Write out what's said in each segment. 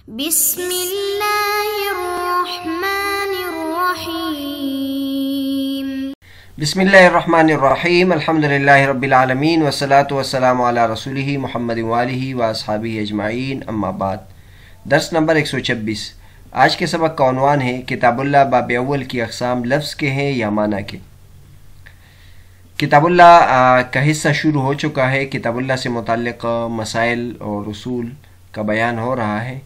بسم اللہ الرحمن الرحیم بسم اللہ الرحمن الرحیم الحمد للہ رب العالمین والصلاة والسلام علی رسولہ محمد وآلہ واصحابہ اجمعین اما بعد۔ درس نمبر 126۔ آج کے سبق کا عنوان ہے کتاب اللہ باب اول کی اقسام لفظ کے ہیں یا معنی کے۔ کتاب اللہ کا حصہ شروع ہو چکا ہے۔ کتاب اللہ سے متعلق مسائل اور اصول کا بیان ہو رہا ہے۔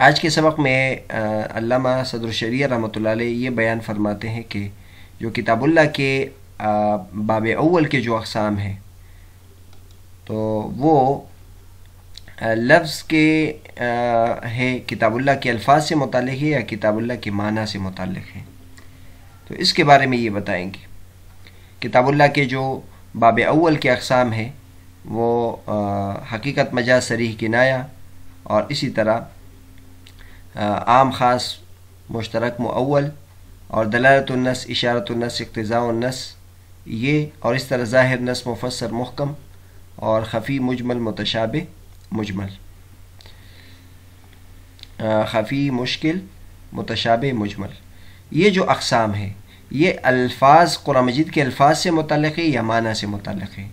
آج کے سبق میں علامہ صدر الشریعہ رحمۃ اللہ علیہ یہ بیان فرماتے ہیں کہ جو کتاب اللہ کے باب اول کے جو اقسام ہیں تو وہ لفظ کے ہے، کتاب اللہ کے الفاظ سے متعلق ہے یا کتاب اللہ کے معنی سے متعلق ہے، تو اس کے بارے میں یہ بتائیں گے۔ کتاب اللہ کے جو باب اول کے اقسام ہیں وہ حقیقت مجاز صریح کنایہ اور اسی طرح عام خاص مشترک مؤول اور دلالت النص اشارت النص اقتضاء النص یہ، اور اس طرح ظاہر نص مفسر محکم اور خفی مجمل متشابہ مجمل، خفی مشکل متشابہ مجمل، یہ جو اقسام ہیں یہ الفاظ قرآن مجید کے الفاظ سے متعلق ہے یا معنی سے متعلق ہے۔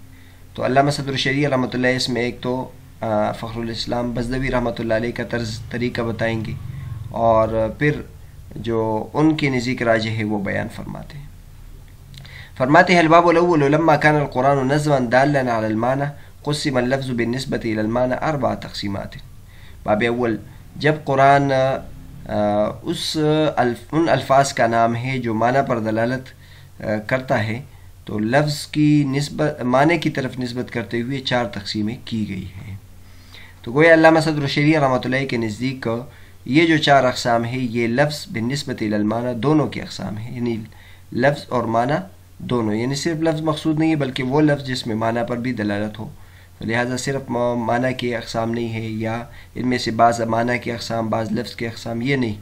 تو علامہ صدر الشریعہ رحمۃ اللہ اس میں ایک تو فخر الاسلام بزدوی رحمۃ اللہ علیہ کا طریقہ بتائیں گے اور پھر جو ان کے نزدیک راجح ہے وہ بیان فرماتے ہیں۔ فرماتے ہیں الباب الاول لما كان القرآن نظما دالا على المعنى قسم اللفظ بالنسبة الى المعنى اربع تقسیمات۔ باب اول جب قرآن ان الفاظ کا نام ہے جو معنی پر دلالت کرتا ہے تو لفظ کی نسبت معنی کی طرف نسبت کرتے ہوئے چار تقسیمیں کی گئی ہیں۔ تو گویا علامہ صدر الشریعہ رحمۃ اللہ کے نزدیک یہ جو چار اقسام ہیں یہ لفظ بالنسبت الی المعنی دونوں کے اقسام ہیں، یعنی لفظ اور معنی دونوں، یعنی صرف لفظ مقصود نہیں ہے بلکہ وہ لفظ جس میں معنی پر بھی دلالت ہو، تو لہٰذا صرف معنی کے اقسام نہیں ہے یا ان میں سے بعض معنی کے اقسام بعض لفظ کے اقسام، یہ نہیں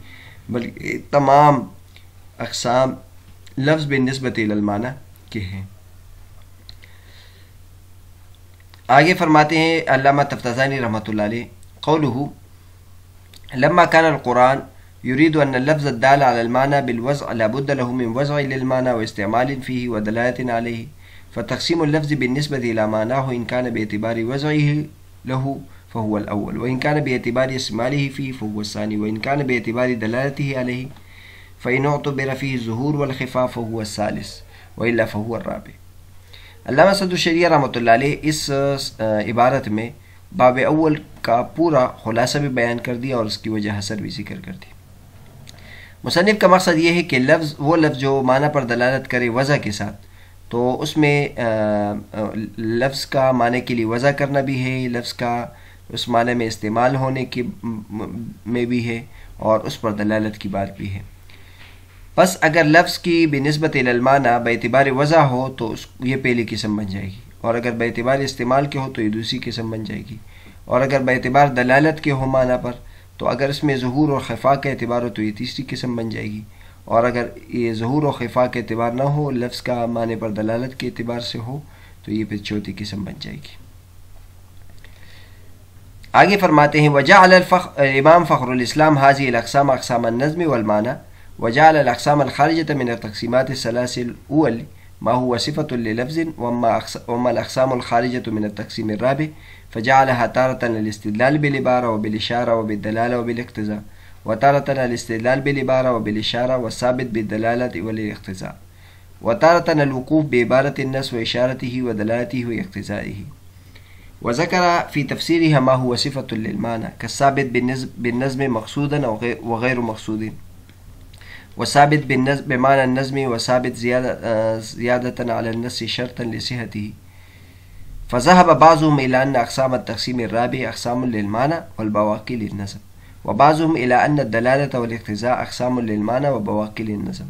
بلکہ تمام اقسام لفظ بالنسبت الی المعنی کے ہیں۔ آگے فرماتے ہیں علامہ تفتازانی رحمۃ اللہ علیہ قولہ لما كان القرآن يريد أن اللفظ الدال على المعنى بالوضع لا بد له من وضع للمعنى واستعمال فيه ودلالة عليه، فتقسيم اللفظ بالنسبة إلى معناه إن كان باعتبار وضعه له فهو الأول، وإن كان باعتبار استعماله فيه فهو الثاني، وإن كان باعتبار دلالته عليه فإن اعتبر فيه الظهور والخفاء فهو الثالث وإلا فهو الرابع۔ علامہ صدر الشریعہ رحمۃ اللہ علیہ اس عبارت میں باب اول کا پورا خلاصہ بھی بیان کر دیا اور اس کی وجہ حسر بھی ذکر کر دی۔ مصنف کا مقصد یہ ہے کہ وہ لفظ جو معنی پر دلالت کرے وضع کے ساتھ تو اس میں لفظ کا معنی کے لیے وضع کرنا بھی ہے، لفظ کا اس معنی میں استعمال ہونے کے میں بھی ہے اور اس پر دلالت کی بات بھی ہے۔ بس اگر لفظ کی بنسبت الی المعنی باعتبار وضع ہو تو یہ پہلی قسم بن جائے گی، اور اگر باعتبار استعمال کے ہو تو یہ دوسری قسم بن جائے گی، اور اگر باعتبار دلالت کے ہو معنی پر تو اگر اس میں ظہور اور خفا کا اعتبار ہو تو یہ تیسری قسم بن جائے گی، اور اگر یہ ظہور اور خفا کا اعتبار نہ ہو لفظ کا معنی پر دلالت کے اعتبار سے ہو تو یہ پھر چوتھی قسم بن جائے گی۔ آگے فرماتے ہیں وجعل امام فخر الاسلام هذه الاقسام اقسام النظم والمعنى، وجعل الاقسام الخارجة من التقسيمات الثلاث الاول ما هو صفة للفظ، وما الاقسام الخارجة من التقسيم الرابع فجعلها تارة الاستدلال بالعبارة وبالإشارة وبالدلالة وبالاقتضاء، وتارة الاستدلال بالعبارة وبالإشارة والثابت بالدلالة والاقتضاء، وتارة الوقوف بعبارة النص وإشارته ودلالته واقتضائه، وذكر في تفسيرها ما هو صفة للمعنى كالثابت بالنظم مقصودا وغير مقصود، وثابت بمعنى النظم، وثابت زيادة على النص شرطا لصحته، فذهب بعضهم إلى أن أقسام التقسيم الرابع أقسام للمعنى والبواقي للنظم، وبعضهم إلى أن الدلالة والاقتضاء أقسام للمعنى وبواقي للنظم،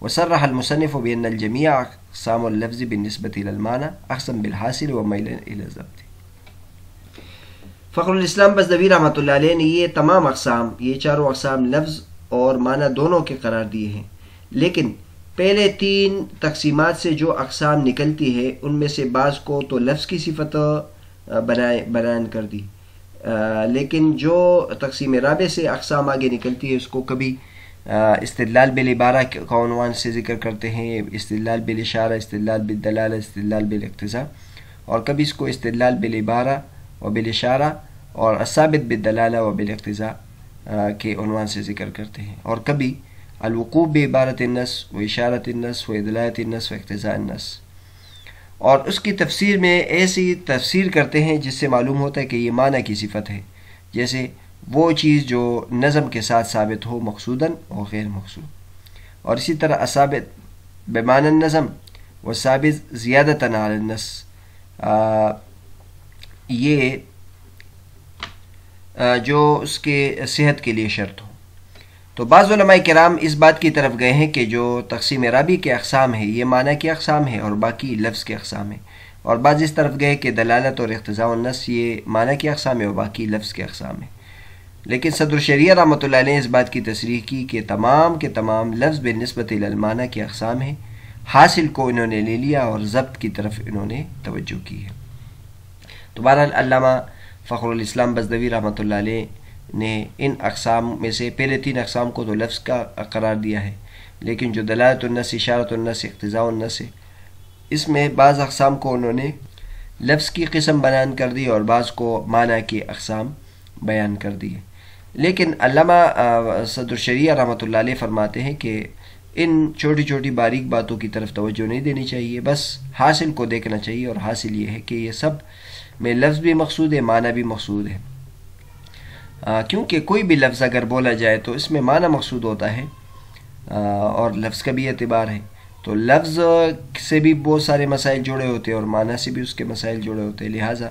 وصرح المصنف بأن الجميع أقسام اللفظ بالنسبة إلى المعنى أقسم بالحاصل وميلا إلى الضبط۔ فخر الاسلام بزدوی رحمۃ اللہ علیہ نے یہ تمام اقسام، یہ چاروں اقسام لفظ اور معنی دونوں کے قرار دیے ہیں، لیکن پہلے تین تقسیمات سے جو اقسام نکلتی ہے ان میں سے بعض کو تو لفظ کی صفت بیان کر دی لیکن جو تقسیم رابع سے اقسام آگے نکلتی ہے اس کو کبھی استدلال بالعبارہ کے عنوان سے ذکر کرتے ہیں، استدلال بالاشارہ، استدلال بالدلالہ، استدلال بالاقتضاء، اور کبھی اس کو استدلال بالعبارہ و بالاشارہ اور الثابت بالدلالہ و بالاقتضاء کے عنوان سے ذکر کرتے ہیں، اور کبھی الوقوف بعبارت النص و اشارت النص و ادلالۃ النص و اقتضاء النص، اور اس کی تفسیر میں ایسی تفسیر کرتے ہیں جس سے معلوم ہوتا ہے کہ یہ معنی کی صفت ہے، جیسے وہ چیز جو نظم کے ساتھ ثابت ہو مقصوداً اور غیر مقصود، اور اسی طرح الثابت بمعنی النظم و ثابت زیادتاً علی النص، یہ جو اس کے صحت کے لیے شرط ہو۔ تو بعض علماء کرام اس بات کی طرف گئے ہیں کہ جو تقسیم رابع کے اقسام ہے یہ معنی کے اقسام ہے اور باقی لفظ کے اقسام ہیں، اور بعض اس طرف گئے کہ دلالت اور اقتضاء النص یہ معنی کے اقسام ہے اور باقی لفظ کے اقسام ہیں۔ لیکن صدر الشریعہ رحمۃ اللہ علیہ نے اس بات کی تصریح کی کہ تمام کے تمام لفظ بالنسبت الی المعنی کے اقسام ہیں، حاصل کو انہوں نے لے لیا اور ضبط کی طرف انہوں نے توجہ کی ہے۔ تو بہرحال علامہ فخر الاسلام بزدوی رحمۃ اللہ علیہ نے ان اقسام میں سے پہلے 3 اقسام کو تو لفظ کا قرار دیا ہے، لیکن جو دلالت النص، اشارت النص، اقتضاء النص ہے، اس میں بعض اقسام کو انہوں نے لفظ کی قسم بیان کر دی اور بعض کو معنی کی اقسام بیان کر دی۔ لیکن علامہ صدر الشریعہ رحمۃ اللہ علیہ فرماتے ہیں کہ ان چھوٹی چھوٹی باریک باتوں کی طرف توجہ نہیں دینی چاہیے، بس حاصل کو دیکھنا چاہیے، اور حاصل یہ ہے کہ یہ سب میں لفظ بھی مقصود ہے، معنی بھی مقصود ہے، کیونکہ کوئی بھی لفظ اگر بولا جائے تو اس میں معنی مقصود ہوتا ہے اور لفظ کا بھی اعتبار ہے، تو لفظ سے بھی بہت سارے مسائل جڑے ہوتے ہیں اور معنی سے بھی اس کے مسائل جڑے ہوتے ہیں، لہٰذا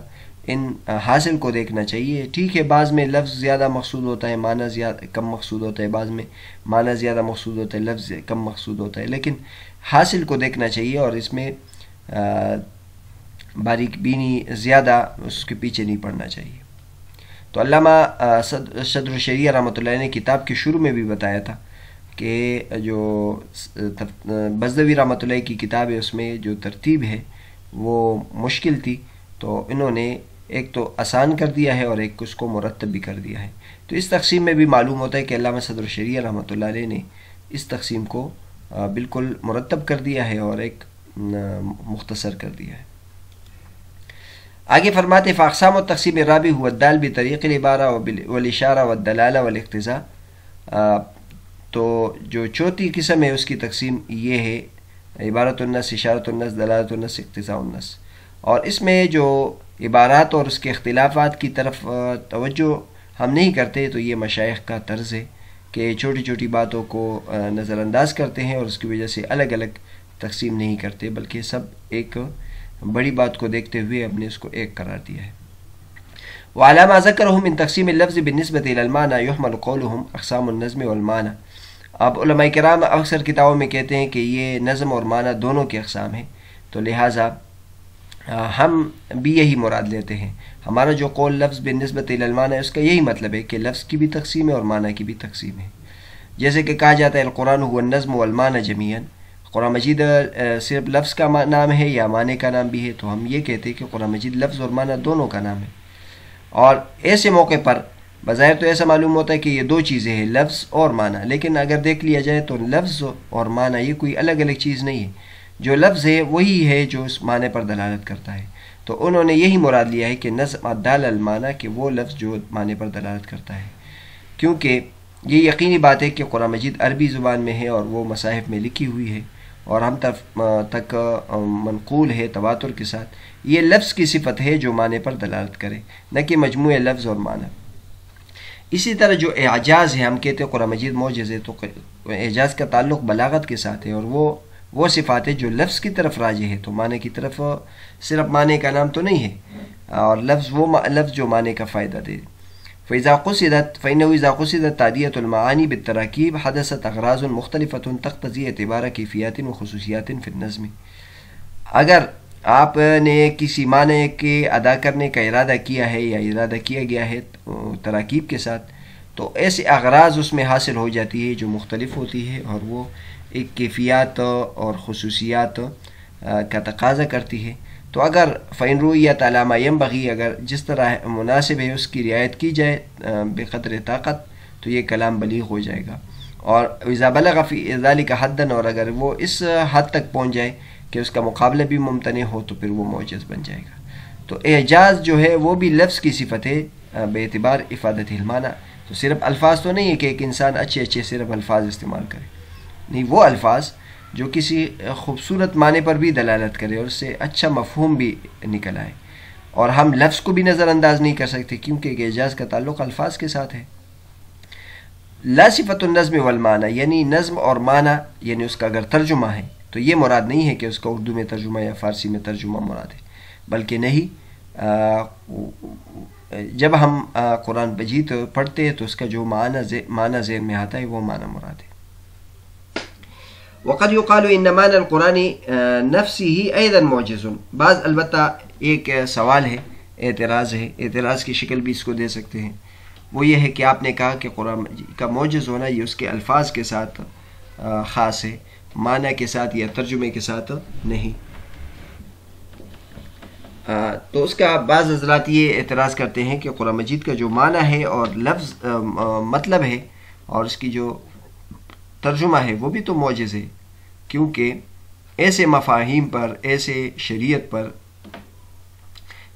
ان حاصل کو دیکھنا چاہیے۔ ٹھیک ہے، بعض میں لفظ زیادہ مقصود ہوتا ہے، معنی زیادہ کم مقصود ہوتا ہے، بعض میں معنی زیادہ مقصود ہوتا ہے، لفظ کم مقصود ہوتا ہے، لیکن حاصل کو دیکھنا چاہیے اور اس میں باریک بینی زیادہ اس کے پیچھے نہیں پڑنا چاہیے۔ تو علامہ صدر الشریعہ رحمۃ اللہ نے کتاب کے شروع میں بھی بتایا تھا کہ جو بزدوی رحمۃ اللہ کی کتاب ہے اس میں جو ترتیب ہے وہ مشکل تھی، تو انہوں نے ایک تو آسان کر دیا ہے اور ایک اس کو مرتب بھی کر دیا ہے۔ تو اس تقسیم میں بھی معلوم ہوتا ہے کہ علامہ صدر الشریعہ رحمۃ اللہ علیہ نے اس تقسیم کو بالکل مرتب کر دیا ہے اور ایک مختصر کر دیا ہے۔ آگے فرماتے فاقسام التقسیم الرابع هو الدال بطریق العبارہ والاشارہ والدلالہ والاقتضاء، تو جو چوتھی قسم ہے اس کی تقسیم یہ ہے عبارت النص، اشارت النص، دلالت النص، اقتضاء النص، اور اس میں جو عبارات اور اس کے اختلافات کی طرف توجہ ہم نہیں کرتے تو یہ مشائخ کا طرز ہے کہ چھوٹی چھوٹی باتوں کو نظر انداز کرتے ہیں اور اس کی وجہ سے الگ الگ تقسیم نہیں کرتے، بلکہ سب ایک بڑی بات کو دیکھتے ہوئے ہم نے اس کو ایک قرار دیا ہے۔ وعلى ما ذكره من تقسيم اللفظ بالنسبة إلى المعنى يحمل قولهم أقسام النظم والمعنى۔ اب علماء کرام اکثر کتابوں میں کہتے ہیں کہ یہ نظم اور معنی دونوں کے اقسام ہیں، تو لہٰذا ہم بھی یہی مراد لیتے ہیں۔ ہمارا جو قول لفظ بالنسبة إلى المعنى اس کا یہی مطلب ہے کہ لفظ کی بھی تقسیم ہے اور معنی کی بھی تقسیم ہے، جیسے کہ کہا جاتا ہے القرآن هو النظم والمعنى جميعا، قرآن مجید صرف لفظ کا نام ہے یا معنی کا نام بھی ہے، تو ہم یہ کہتے ہیں کہ قرآن مجید لفظ اور معنی دونوں کا نام ہے۔ اور ایسے موقع پر بظاہر تو ایسا معلوم ہوتا ہے کہ یہ دو چیزیں ہیں، لفظ اور معنی، لیکن اگر دیکھ لیا جائے تو لفظ اور معنی یہ کوئی الگ الگ چیز نہیں ہے، جو لفظ ہے وہی ہے جو اس معنی پر دلالت کرتا ہے۔ تو انہوں نے یہی مراد لیا ہے کہ نظم الدال المعنی، کہ وہ لفظ جو معنی پر دلالت کرتا ہے، کیونکہ یہ یقینی بات ہے کہ قرآن مجید عربی زبان میں ہے اور وہ مصاحف میں لکھی ہوئی ہے اور ہم تک منقول ہے تواتر کے ساتھ، یہ لفظ کی صفت ہے جو معنی پر دلالت کرے، نہ کہ مجموعہ لفظ اور معنی۔ اسی طرح جو اعجاز ہے، ہم کہتے ہیں قرآن مجید معجز ہے، تو اعجاز کا تعلق بلاغت کے ساتھ ہے، اور وہ صفات ہے جو لفظ کی طرف راجع ہے، تو معنی کی طرف صرف معنی کا نام تو نہیں ہے، اور لفظ وہ لفظ جو معنی کا فائدہ دے۔ فإنه إذا قصدت تعدية المعاني بالتراكيب حدثت أغراض مختلفة تقتضي اعتبار كيفيات وخصوصيات في النظم۔ اگر آپ نے کسی معنی کے ادا کرنے کا ارادہ کیا ہے یا ارادہ کیا گیا ہے تراکیب کے ساتھ، تو ایسے اغراض اس میں حاصل ہو جاتی ہے جو مختلف ہوتی ہے، اور وہ ایک کیفیات اور خصوصیات کا تقاضا کرتی ہے۔ تو اگر فَإِن رُؤِيَتْ عَلَى مَا يَنبَغِي، اگر جس طرح مناسب ہے اس کی رعایت کی جائے بقدر طاقت، تو یہ کلام بلیغ ہو جائے گا. اور اذا بلغ فی ذلک حدا، اور اگر وہ اس حد تک پہنچ جائے کہ اس کا مقابلہ بھی ممتنع ہو تو پھر وہ معجز بن جائے گا. تو اعجاز جو ہے وہ بھی لفظ کی صفت ہے بے اعتبار افادت المعنی. تو صرف الفاظ تو نہیں ہے کہ ایک انسان اچھے اچھے صرف الفاظ استعمال کرے، نہیں، وہ الفاظ جو کسی خوبصورت معنی پر بھی دلالت کرے اور اس سے اچھا مفہوم بھی نکل آئے. اور ہم لفظ کو بھی نظر انداز نہیں کر سکتے کیونکہ اعجاز کا تعلق الفاظ کے ساتھ ہے. لا صفت النظم والمعنی، یعنی نظم اور معنی، یعنی اس کا اگر ترجمہ ہے تو یہ مراد نہیں ہے کہ اس کا اردو میں ترجمہ یا فارسی میں ترجمہ مراد ہے، بلکہ نہیں، جب ہم قرآن مجید پڑھتے ہیں تو اس کا جو معنی ذہن میں آتا ہے وہ معنی مراد ہے. وقد يقال ان معنى القرآن نفسه ايضا معجز. بعض البتہ ایک سوال ہے، اعتراض ہے، اعتراض کی شکل بھی اس کو دے سکتے ہیں. وہ یہ ہے کہ آپ نے کہا کہ قرآن کا معجز ہونا یہ اس کے الفاظ کے ساتھ خاص ہے، معنی کے ساتھ یا ترجمے کے ساتھ نہیں. تو اس کا بعض حضرات یہ اعتراض کرتے ہیں کہ قرآن مجید کا جو معنی ہے اور لفظ مطلب ہے اور اس کی جو ترجمہ ہے وہ بھی تو معجز ہے، کیونکہ ایسے مفاہیم پر، ایسے شریعت پر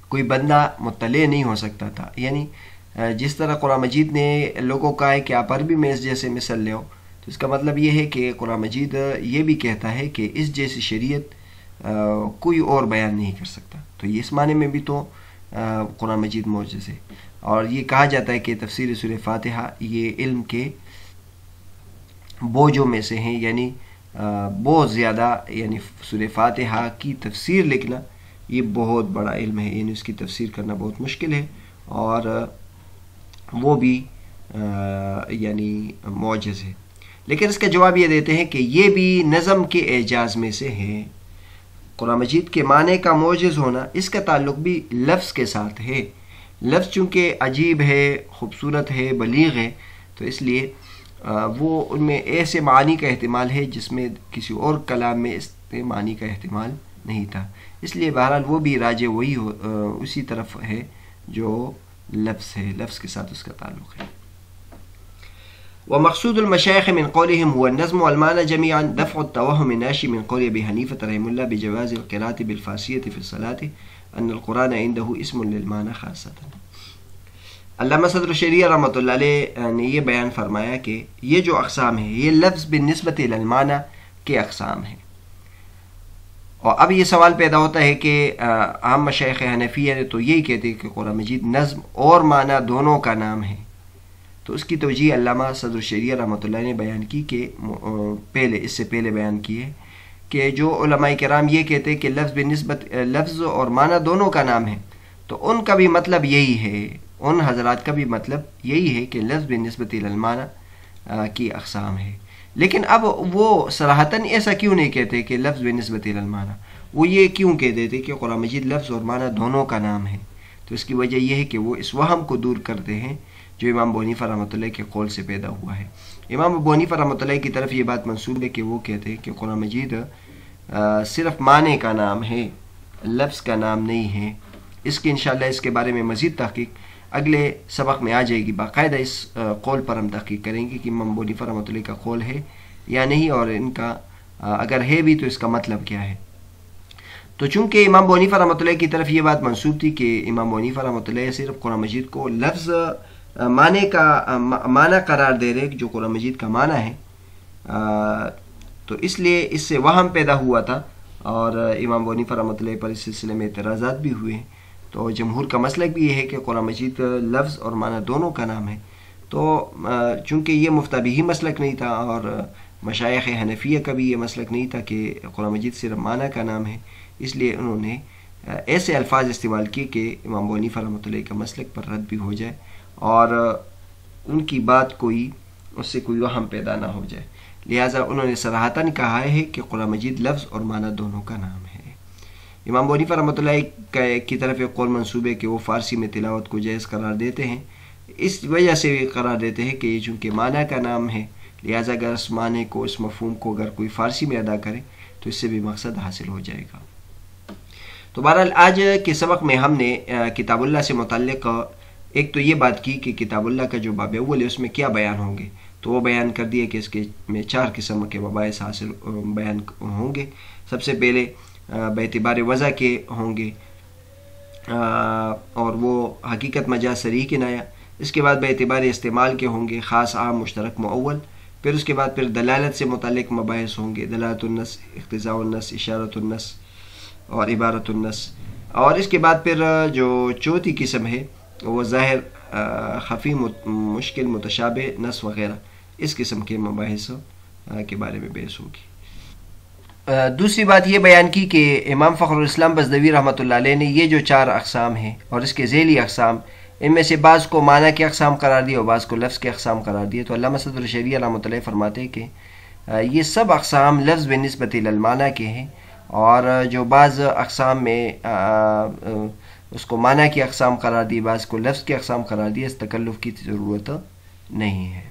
کوئی بندہ مطلع نہیں ہو سکتا تھا. یعنی جس طرح قرآن مجید نے لوگوں کا ہے کہ آپ عربی میں اس جیسے مثل لے ہو، تو اس کا مطلب یہ ہے کہ قرآن مجید یہ بھی کہتا ہے کہ اس جیسی شریعت کوئی اور بیان نہیں کر سکتا. تو یہ اس معنی میں بھی تو قرآن مجید معجز ہے. اور یہ کہا جاتا ہے کہ تفسیر سورہ فاتحہ یہ علم کے بوجھوں میں سے ہیں، یعنی بہت زیادہ، یعنی سورہ فاتحہ کی تفسیر لکھنا یہ بہت بڑا علم ہے، یعنی اس کی تفسیر کرنا بہت مشکل ہے، اور وہ بھی یعنی معجز ہے. لیکن اس کا جواب یہ دیتے ہیں کہ یہ بھی نظم کے اعجاز میں سے ہے. قرآن مجید کے معنی کا معجز ہونا اس کا تعلق بھی لفظ کے ساتھ ہے. لفظ چونکہ عجیب ہے، خوبصورت ہے، بلیغ ہے، تو اس لیے وہ ان میں ایسے معنی کا احتمال ہے جس میں کسی اور کلام میں اس معنی کا احتمال نہیں تھا. اس لیے بہرحال وہ بھی راجع وہی اسی طرف ہے جو لفظ ہے، لفظ کے ساتھ اس کا تعلق ہے. ومقصود المشايخ من قولهم هو النظم والمعنى جميعا دفع التوهم الناشئ من قول ابي حنيفه رحمه الله بجواز القراءة بالفارسية في الصلاة ان القرآن عنده اسم للمعنى خاصة. علامہ صدر شریعہ رحمۃ اللہ علیہ نے یہ بیان فرمایا کہ یہ جو اقسام ہیں یہ لفظ بالنسبت الی المعنی کے اقسام ہیں. اور اب یہ سوال پیدا ہوتا ہے کہ عام مشائخ حنفیہ نے تو یہی کہتے ہیں کہ قرآن مجید نظم اور معنی دونوں کا نام ہے. تو اس کی توجیہ علامہ صدر شریعہ رحمۃ اللہ نے بیان کی کہ اس سے پہلے بیان کی ہے کہ جو علماء کرام یہ کہتے ہیں کہ لفظ بالنسبت لفظ اور معنی دونوں کا نام ہے، تو ان کا بھی مطلب یہی ہے، ان حضرات کا بھی مطلب یہی ہے کہ لفظ بالنسبت الی المعنی کی اقسام ہے. لیکن اب وہ صراحتاً ایسا کیوں نہیں کہتے کہ لفظ بالنسبت الی المعنی؟ وہ یہ کیوں کہہ دیتے کہ قرآن مجید لفظ اور معنی دونوں کا نام ہے؟ تو اس کی وجہ یہ ہے کہ وہ اس وہم کو دور کرتے ہیں جو امام ابو حنیفہ رحمۃ اللہ کے قول سے پیدا ہوا ہے. امام ابو حنیفہ رحمۃ اللہ کی طرف یہ بات منسوب ہے کہ وہ کہتے ہیں کہ قرآن مجید صرف معنی کا نام ہے، لفظ کا نام نہیں ہے. اس کی انشاءاللہ اس کے بارے میں مزید تحقیق اگلے سبق میں آ جائے گی. باقاعدہ اس قول پر ہم تحقیق کریں گے کہ امام ابو حنیفہ رحمۃ اللہ کا قول ہے یا نہیں، اور ان کا اگر ہے بھی تو اس کا مطلب کیا ہے. تو چونکہ امام ابو حنیفہ رحمۃ اللہ کی طرف یہ بات منسوب تھی کہ امام ابو حنیفہ رحمۃ اللہ صرف قرآن مجید کو لفظ معنی قرار دے رہے جو قرآن مجید کا معنی ہے، تو اس لیے اس سے وہم پیدا ہوا تھا، اور امام ابو حنیفہ رحمۃ اللہ پر اس سلسلے میں اعتراضات بھی ہوئے ہیں. تو جمہور کا مسلک بھی یہ ہے کہ قرآن مجید لفظ اور معنی دونوں کا نام ہے. تو چونکہ یہ مفتابی مسلک نہیں تھا اور مشائخ حنفیہ کا بھی یہ مسلک نہیں تھا کہ قرآن مجید صرف معنی کا نام ہے، اس لیے انہوں نے ایسے الفاظ استعمال کیے کہ امام ابو حنیفہ رحمۃ اللہ کے مسلک پر رد بھی ہو جائے اور ان کی بات اس سے کوئی وہم پیدا نہ ہو جائے. لہٰذا انہوں نے صراحتاً کہا ہے کہ قرآن مجید لفظ اور معنی دونوں کا نام ہے. امام ابو حنیفہ رحمۃ اللہ کی طرف ایک قول منسوب ہے کہ وہ فارسی میں تلاوت کو جائز قرار دیتے ہیں. اس وجہ سے بھی قرار دیتے ہیں کہ یہ چونکہ معنی کا نام ہے، لہٰذا اگر اس معنی کو، اس مفہوم کو اگر کوئی فارسی میں ادا کرے تو اس سے بھی مقصد حاصل ہو جائے گا. تو بہرحال آج کے سبق میں ہم نے کتاب اللہ سے متعلق ایک تو یہ بات کی کہ کتاب اللہ کا جو باب اول ہے اس میں کیا بیان ہوں گے، تو وہ بیان کر دیا کہ اس کے میں 4 قسم کے مباحث حاصل بیان ہوں گے۔ سب سے پہلے باعتبار وضع کے ہوں گے اور وہ حقیقت مجاز صریح کنایہ، اس کے بعد باعتبار استعمال کے ہوں گے خاص عام مشترک مؤول، پھر اس کے بعد پھر دلالت سے متعلق مباحث ہوں گے، دلالت النص، اقتضاء النص، اشارت النص اور عبارت النص، اور اس کے بعد پھر جو چوتھی قسم ہے وہ ظاہر، خفی، مشکل، متشابہ، نص وغیرہ، اس قسم کے مباحث کے بارے میں بحث ہوگی۔ دوسری بات یہ بیان کی کہ امام فخر الاسلام بزدوی رحمۃ اللہ علیہ نے یہ جو 4 اقسام ہیں اور اس کے ذیلی اقسام، ان میں سے بعض کو معنی کے اقسام قرار دیے اور بعض کو لفظ کے اقسام قرار دیے، تو علامہ صدر الشریعہ رحمۃ اللہ فرماتے ہیں کہ یہ سب اقسام لفظ بنسبت المعنی کے ہیں، اور جو بعض اقسام میں اس کو معنی کی اقسام قرار دی، بعض کو لفظ کے اقسام قرار دی، اس تکلف کی ضرورت نہیں ہے۔